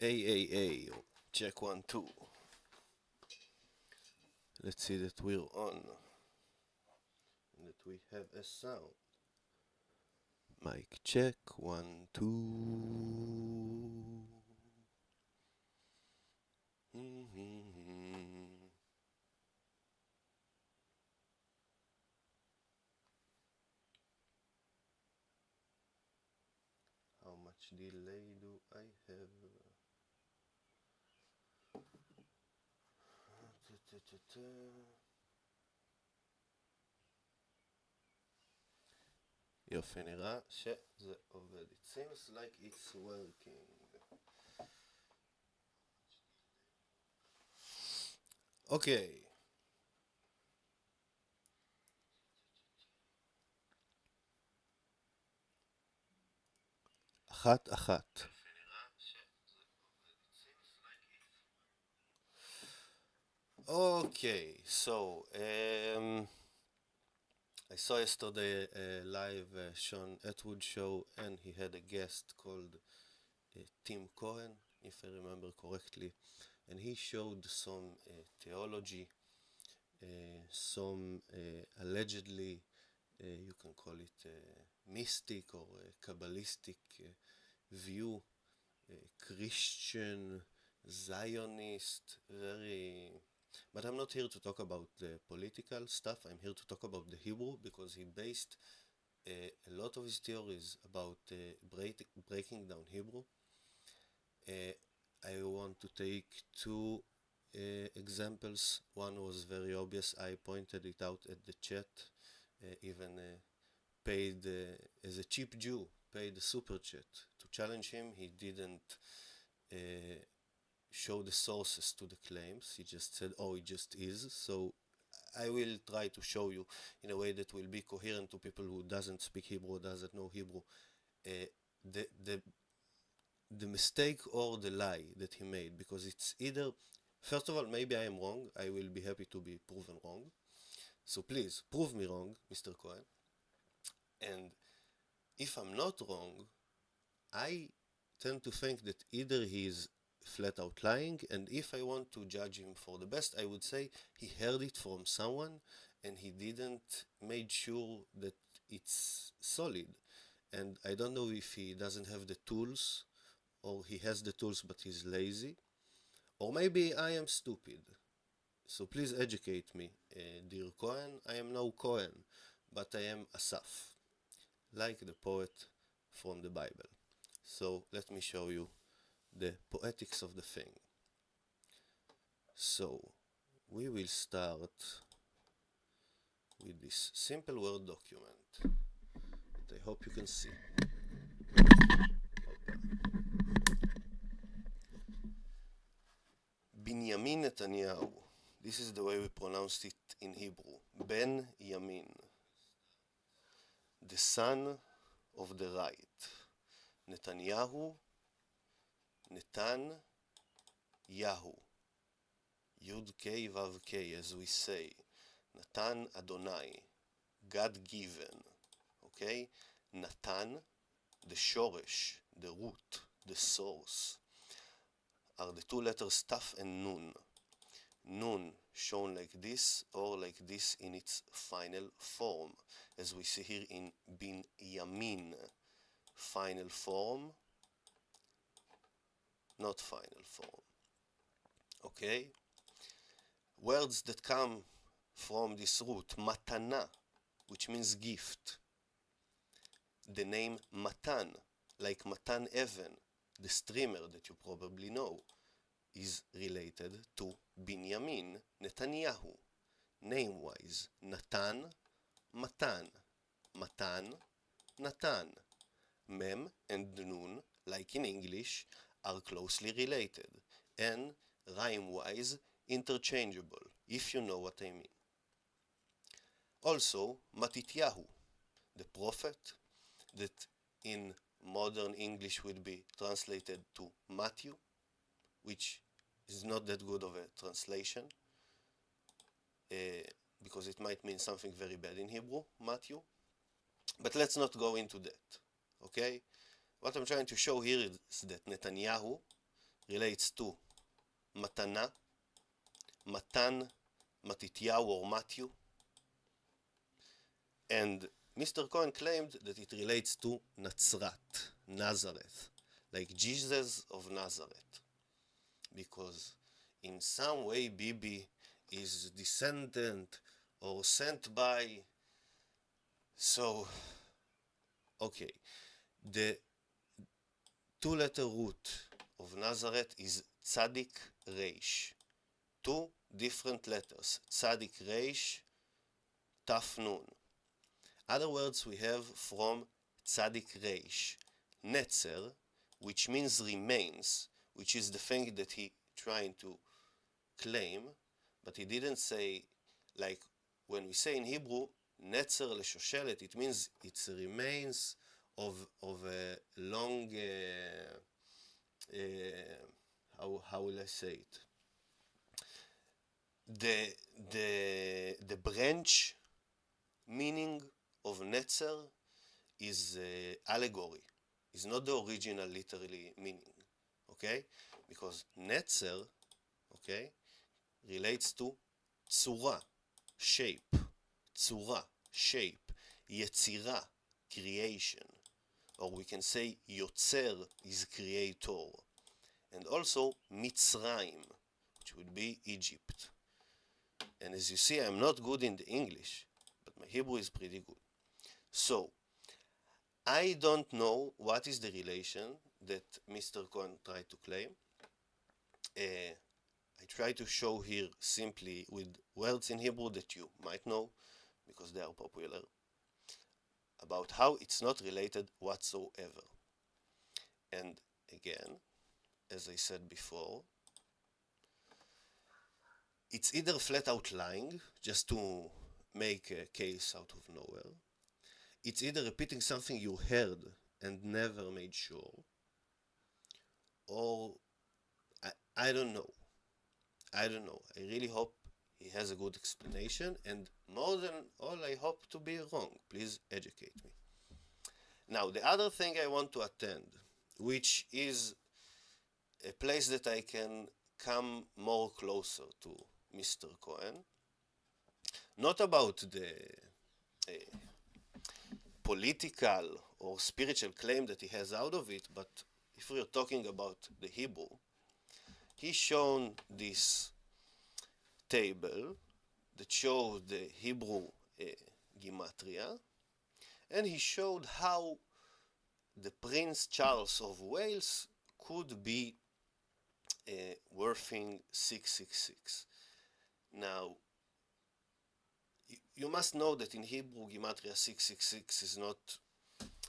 A. Check 1, 2. Let's see that we're on. That we have a sound. Mic check 1, 2. How much delay do I have? יופי, נראה שזה עובד. It seems like it's working. אוקיי. אחת. Okay, so I saw yesterday a live Saun Atwood show, and he had a guest called Tim Cohen, if I remember correctly, and he showed some theology, some allegedly, you can call it mystic or Kabbalistic view, Christian, Zionist, very... But I'm not here to talk about the political stuff. I'm here to talk about the Hebrew, because he based a lot of his theories about breaking down Hebrew. I want to take two examples. One was very obvious. I pointed it out at the chat. Even paid, as a cheap Jew, paid a super chat to challenge him. He didn't show the sources to the claims. He just said, oh, it just is. So I will try to show you in a way that will be coherent to people who doesn't speak Hebrew, doesn't know Hebrew, the mistake or the lie that he made, because it's either, first of all, maybe I am wrong. I will be happy to be proven wrong. So please, prove me wrong, Mr. Cohen. And if I'm not wrong, I tend to think that either he is flat out lying, and if I want to judge him for the best, I would say he heard it from someone and he didn't made sure that it's solid. And I don't know if he doesn't have the tools, or he has the tools but he's lazy, or maybe I am stupid. So please educate me, dear Cohen. I am no Cohen, but I am Asaph, like the poet from the Bible. So let me show you the poetics of the thing. So we will start with this simple Word document that I hope you can see. Benjamin Netaniahu. This is the way we pronounced it in Hebrew. Ben Yamin. The son of the right. Netanyahu. Netan. Yahu. Yud K Vav K, as we say. Natan Adonai. God given. Okay? Natan, the shoresh, the root, the source, are the two letters Taf and Nun. Nun shown like this, or like this in its final form, as we see here in Bin Yamin. Final form, not final form. Okay? Words that come from this root, matana, which means gift. The name Matan, like Matan Even, the streamer that you probably know, is related to Benjamin Netanyahu. Name-wise, Natan, Matan, Matan, Natan. Mem and Nun, like in English, are closely related, and rhyme-wise interchangeable, if you know what I mean. Also, Matityahu, the prophet, that in modern English would be translated to Matthew, which is not that good of a translation, because it might mean something very bad in Hebrew, Matthew. But let's not go into that, okay? What I'm trying to show here is that Netanyahu relates to Matana, Matan, Matityahu or Matthew. And Mr. Cohen claimed that it relates to Nazrat, Nazareth, like Jesus of Nazareth. Because in some way Bibi is descendant or sent by. So, okay, the two-letter root of Nazareth is Tzadik Reish. Two different letters, Tzadik Reish, Taf Nun. Other words we have from Tzadik Reish, Netzer, which means remains, which is the thing that he trying to claim, but he didn't say, like when we say in Hebrew, Netzer Leshoshelet, it means it's remains of a long, how will I say it? The branch meaning of Netzer is allegory. It's not the original literally meaning, okay? Because Netzer, okay, relates to Tzura, shape, Tzura, shape, Yetzira, creation, or we can say Yotzer is creator, and also Mitzrayim, which would be Egypt. And as you see, I'm not good in the English, but my Hebrew is pretty good. So, I don't know what is the relation that Mr. Cohen tried to claim. I try to show here simply with words in Hebrew that you might know, because they are popular, about how it's not related whatsoever. And again, as I said before, it's either flat out lying, just to make a case out of nowhere. It's either repeating something you heard and never made sure, or I don't know. I don't know. I really hope he has a good explanation, and more than all, I hope to be wrong. Please educate me. Now, the other thing I want to attend, which is a place that I can come more closer to Mr. Cohen, not about the political or spiritual claim that he has out of it, but if we are talking about the Hebrew, he shown this table that shows the Hebrew gematria, and he showed how the Prince Charles of Wales could be worthing 666. Now, you must know that in Hebrew, gematria 666 is not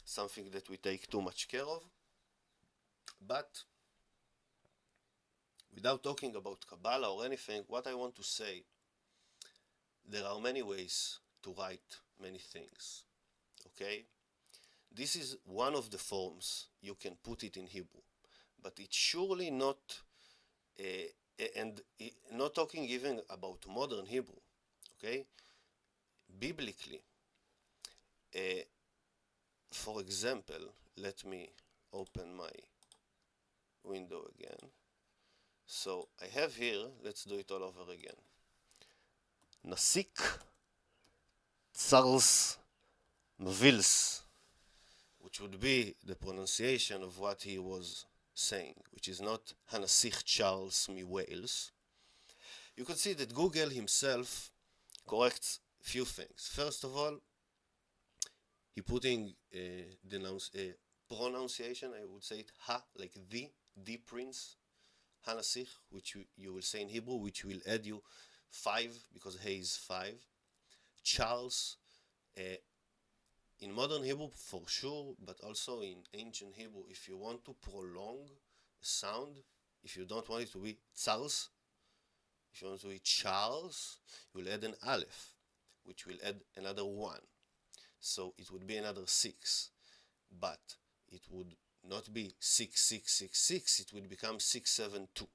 something that we take too much care of, but without talking about Kabbalah or anything, what I want to say, there are many ways to write many things, okay? This is one of the forms you can put it in Hebrew, but it's surely not, and not talking even about modern Hebrew, okay? Biblically, for example, let me open my window again. So I have here, let's do it all over again. Nasik Charles Mvils, which would be the pronunciation of what he was saying, which is not Hanasich Charles mi Wales. You could see that Google himself corrects few things. First of all, he putting pronunciation, I would say it ha, like the prince, Hanasich, which you will say in Hebrew, which will add you 5, because he is 5. Charles, in modern Hebrew for sure, but also in ancient Hebrew, if you want to prolong a sound, if you don't want it to be Charles, if you want it to be Charles, you will add an Aleph, which will add another 1. So it would be another 6. But it would not be 6666, it would become 672.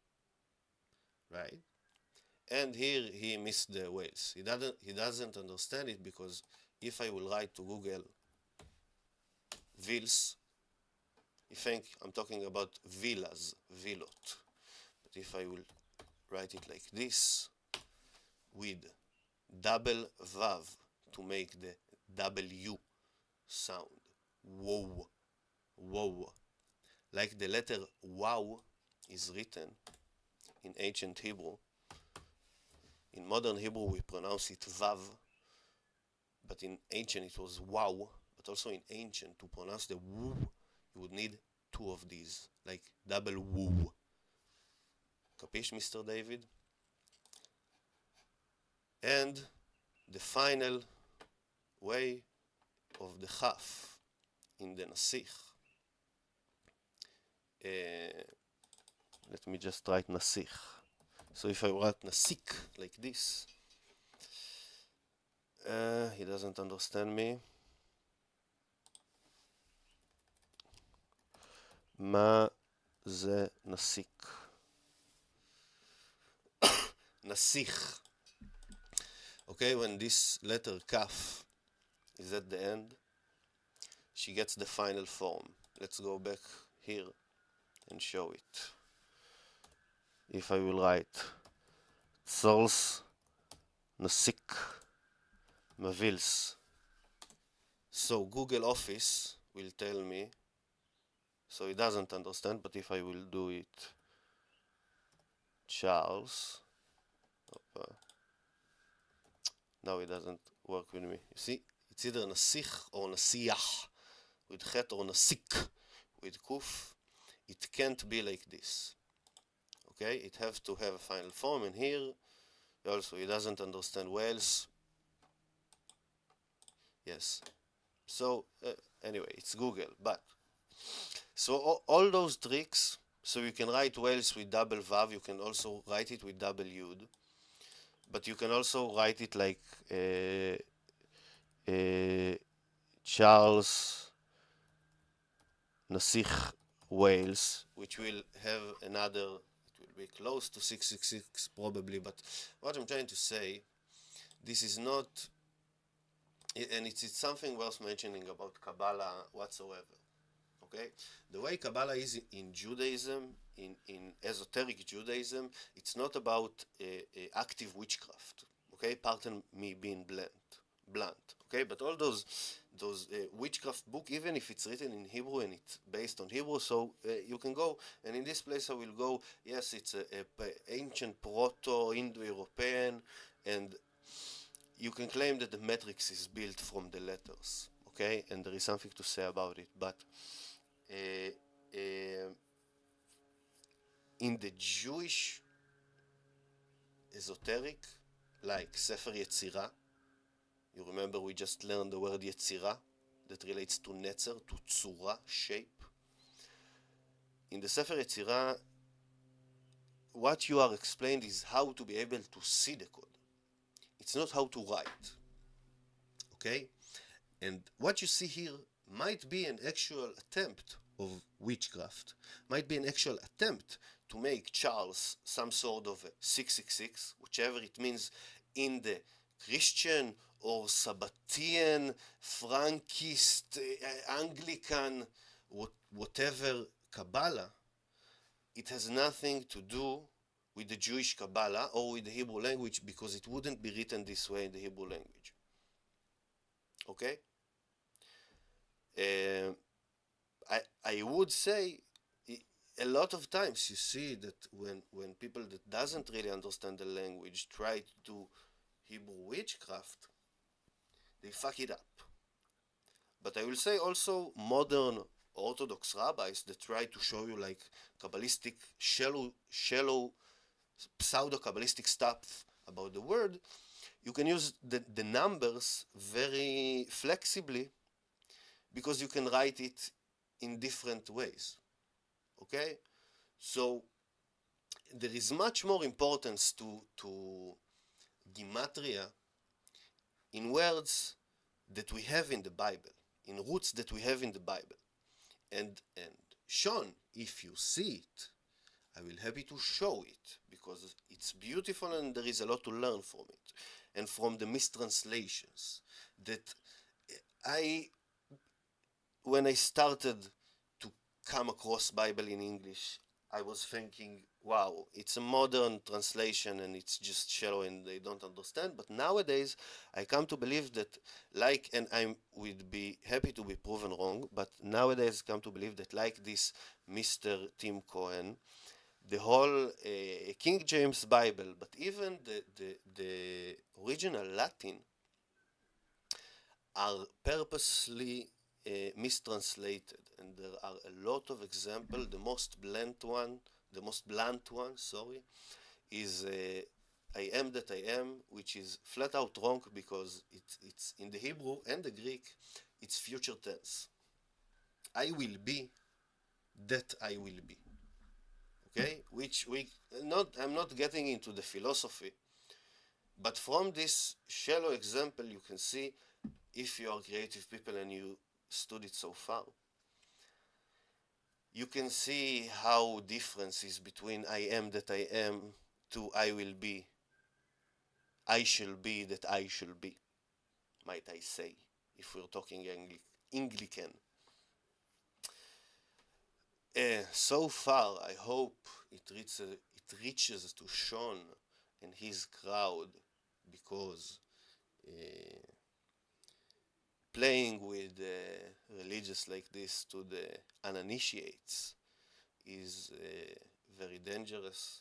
Right? And here he missed the Wales. He doesn't understand it, because if I will write to Google Vils, you think I'm talking about villas, villot. if I will write it like this, with double vav to make the W sound. Wow, wow. Like the letter wow is written in ancient Hebrew. In modern Hebrew we pronounce it vav, but in ancient it was wow. But also in ancient, to pronounce the woo, you would need two of these, like double woo. Capish, Mr. David? And the final way of the chaf in the nasikh. Let me just write nasikh. So if I write nasik like this, he doesn't understand me. מה זה נסיק? נסיך. Okay, when this letter kaf is at the end, she gets the final form. Let's go back here and show it. If I will write Tzors Nasik Mavils. So Google Office will tell me, so it doesn't understand, but if I will do it, Charles, now it doesn't work with me. You see, it's either nasikh or nasiyah with chet, or nasik with kuf. It can't be like this. Okay, it has to have a final form, and here also it doesn't understand Wales. Yes. So anyway, it's Google, but so all those tricks. So you can write Wales with double vav. You can also write it with double yud, but you can also write it like Charles Nasikh Wales, which will have another, it will be close to 666 probably, but what I'm trying to say, this is not, and it's something worth mentioning about Kabbalah whatsoever. Okay, the way Kabbalah is in Judaism, in esoteric Judaism, it's not about active witchcraft. Okay, pardon me being blunt. Okay, but all those witchcraft book, even if it's written in Hebrew and it's based on Hebrew, so you can go, and in this place I will go, yes, it's a ancient proto-Indo-European, and you can claim that the matrix is built from the letters, okay, and there is something to say about it, but in the Jewish esoteric, like Sefer Yetzirah, you remember we just learned the word Yetzirah that relates to netzer, to tzura, shape. In the Sefer Yetzirah, what you are explained is how to be able to see the code. It's not how to write. Okay? And what you see here might be an actual attempt of witchcraft, might be an actual attempt to make Charles some sort of a 666, whichever it means in the Christian or Sabbatean, Frankist, Anglican, whatever Kabbalah. It has nothing to do with the Jewish Kabbalah or with the Hebrew language, because it wouldn't be written this way in the Hebrew language. Okay? I would say a lot of times you see that when people that doesn't really understand the language try to do Hebrew witchcraft, they fuck it up. But I will say also modern Orthodox rabbis that try to show you like Kabbalistic, shallow pseudo-Kabbalistic stuff about the word, you can use the numbers very flexibly, because you can write it in different ways. Okay? So there is much more importance to gematria in words that we have in the Bible, in roots that we have in the Bible. And Sean, if you see it, I will happy to show it, because it's beautiful and there is a lot to learn from it. And from the mistranslations that when I started to come across Bible in English, I was thinking, wow, it's a modern translation and it's just shallow and they don't understand. But nowadays, I come to believe that, like, and I would be happy to be proven wrong, but nowadays, come to believe that, like this Mr. Tim Cohen, the whole King James Bible, but even the original Latin are purposely mistranslated, and there are a lot of examples. The most blunt one, sorry, is I am that I am, which is flat out wrong because it's in the Hebrew and the Greek, it's future tense. I will be that I will be. Okay, which we not. I'm not getting into the philosophy, but from this shallow example, you can see, if you are creative people and you studied so far, you can see how differences between I am that I am to I will be, I shall be that I shall be, might I say, if we're talking Anglican. So far, I hope it reaches to Sean and his crowd, because playing with religious like this to the uninitiates is very dangerous,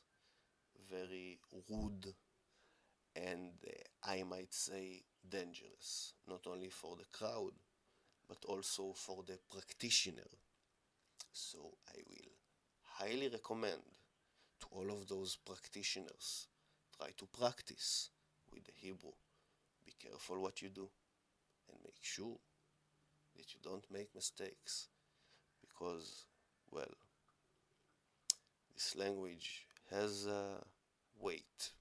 very rude, and I might say dangerous, not only for the crowd, but also for the practitioner. So I will highly recommend to all of those practitioners, try to practice with the Hebrew. Be careful what you do and make sure that you don't make mistakes, because, well, this language has weight.